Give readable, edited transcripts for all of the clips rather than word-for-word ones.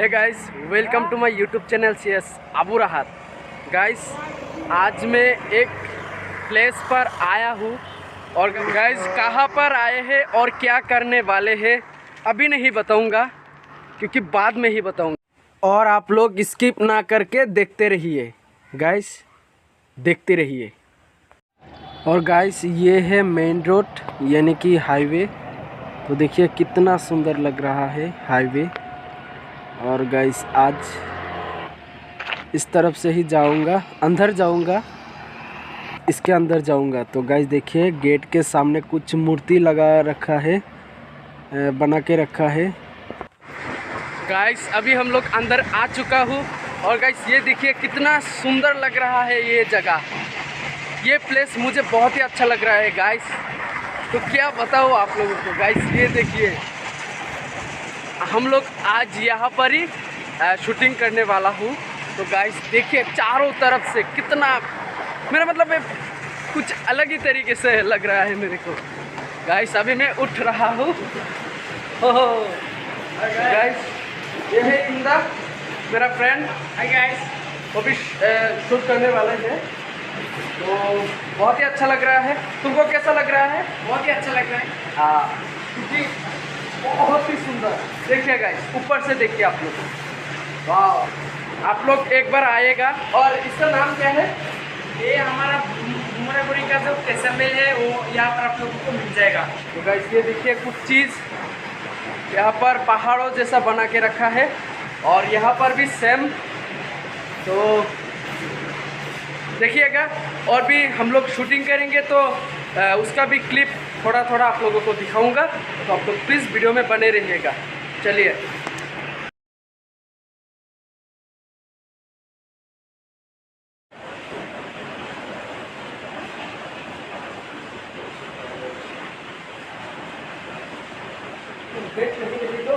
Hey guys, welcome to my YouTube channel CS Abu Rahat. Guys, आज मैं एक प्लेस पर आया हूँ और गाइस कहाँ पर आए हैं और क्या करने वाले हैं अभी नहीं बताऊँगा, क्योंकि बाद में ही बताऊँगा। और आप लोग स्किप ना करके देखते रहिए गाइस, देखते रहिए। और गाइस ये है मेन रोड यानी कि हाईवे। तो देखिए कितना सुंदर लग रहा है हाईवे। और गाइस आज इस तरफ से ही जाऊंगा, अंदर जाऊंगा, इसके अंदर जाऊंगा। तो गाइस देखिए गेट के सामने कुछ मूर्ति लगा रखा है, बना के रखा है। गाइस अभी हम लोग अंदर आ चुका हूँ और गाइस ये देखिए कितना सुंदर लग रहा है ये जगह। ये प्लेस मुझे बहुत ही अच्छा लग रहा है गाइस। तो क्या बताऊँ आप लोगों को। गाइस ये देखिए हम लोग आज यहाँ पर ही शूटिंग करने वाला हूँ। तो गाइस देखिए चारों तरफ से कितना, मेरा मतलब कुछ अलग ही तरीके से लग रहा है मेरे को। गाइस अभी मैं उठ रहा हूँ। गाइस ये है इंदा, मेरा फ्रेंड। हाय गाइस, वो भी शूट करने वाले हैं। तो बहुत ही अच्छा लग रहा है। तुमको कैसा लग रहा है? बहुत ही अच्छा लग रहा है। हाँ, क्योंकि बहुत ही सुंदर। देखिए गाइस ऊपर से देखिए आप लोग, वाह। आप लोग एक बार आएगा। और इसका नाम क्या है? ये हमारा घुमरापुरी का जो कैसमेल है वो यहाँ पर आप लोगों को मिल जाएगा। तो गाइस ये देखिए कुछ चीज़ यहाँ पर पहाड़ों जैसा बना के रखा है और यहाँ पर भी सेम। तो देखिएगा, और भी हम लोग शूटिंग करेंगे तो उसका भी क्लिप थोड़ा थोड़ा आप लोगों को दिखाऊंगा। तो आप लोग प्लीज़ वीडियो में बने रहिएगा। चलिए देख लीजिए तो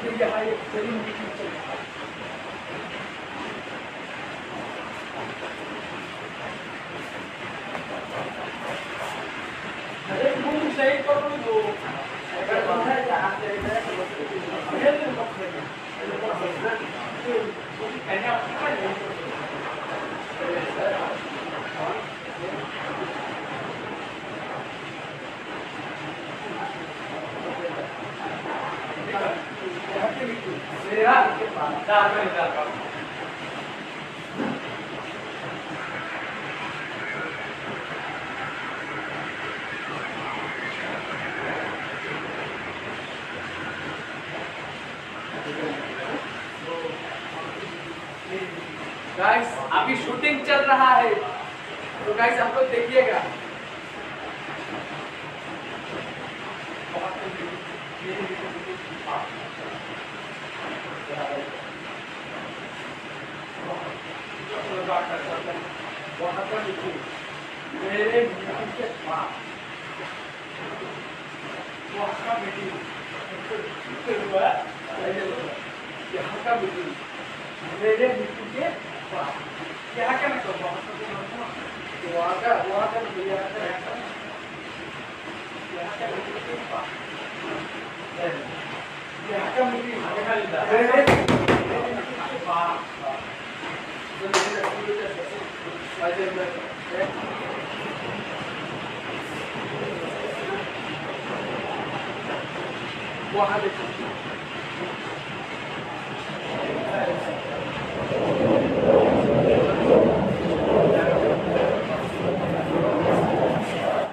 फिर यहाँ ये गाइस अभी शूटिंग चल रहा है। तो गाइस आप लोग देखिएगा। मेरे के पास यहाँ का मीटिंग मेरे मीटिंग के पास, यहाँ का मतलब वहाँ का मीटिंग के पास, यहाँ का मीटिंग मेरे के पास। वहाँ देखो